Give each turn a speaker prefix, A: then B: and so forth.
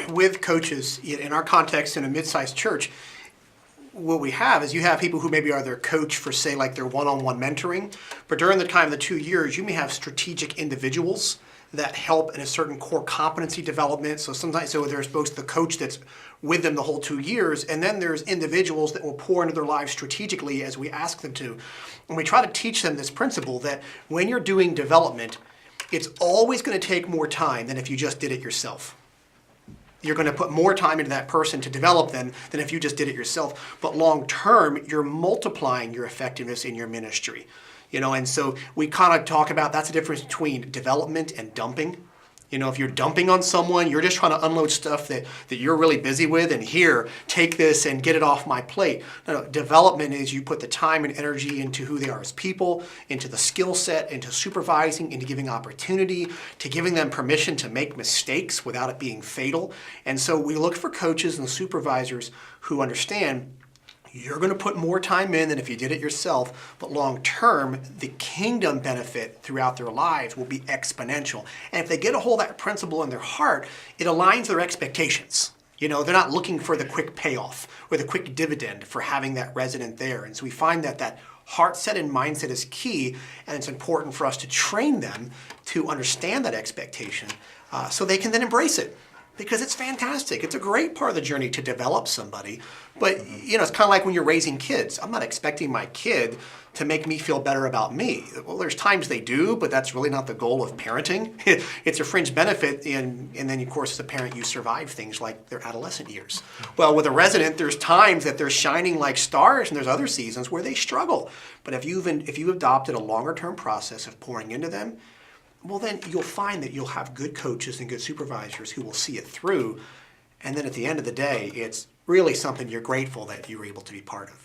A: With coaches, in our context in a mid-sized church, what we have is you have people who maybe are their coach for, say, like their one-on-one mentoring, but during the time of the 2 years, you may have strategic individuals that help in a certain core competency development. So there's both the coach that's with them the whole 2 years, and then there's individuals that will pour into their lives strategically as we ask them to. And we try to teach them this principle that when you're doing development, it's always going to take more time than if you just did it yourself. You're going to put more time into that person to develop them than if you just did it yourself. But long term, you're multiplying your effectiveness in your ministry. And so we kind of talk about that's the difference between development and dumping. If you're dumping on someone, you're just trying to unload stuff that you're really busy with, and here, take this and get it off my plate. No, development is you put the time and energy into who they are as people, into the skill set, into supervising, into giving opportunity, to giving them permission to make mistakes without it being fatal. And so we look for coaches and supervisors who understand you're going to put more time in than if you did it yourself, but long term, the kingdom benefit throughout their lives will be exponential. And if they get a hold of that principle in their heart, it aligns their expectations. They're not looking for the quick payoff or the quick dividend for having that resident there. And so we find that heart set and mindset is key, and it's important for us to train them to understand that expectation so they can then embrace it. Because it's fantastic. It's a great part of the journey to develop somebody. But, it's kind of like when you're raising kids. I'm not expecting my kid to make me feel better about me. Well, there's times they do, but that's really not the goal of parenting. It's a fringe benefit, and then, of course, as a parent, you survive things like their adolescent years. Well, with a resident, there's times that they're shining like stars, and there's other seasons where they struggle. But if you've adopted a longer-term process of pouring into them, well, then you'll find that you'll have good coaches and good supervisors who will see it through. And then at the end of the day, it's really something you're grateful that you were able to be part of.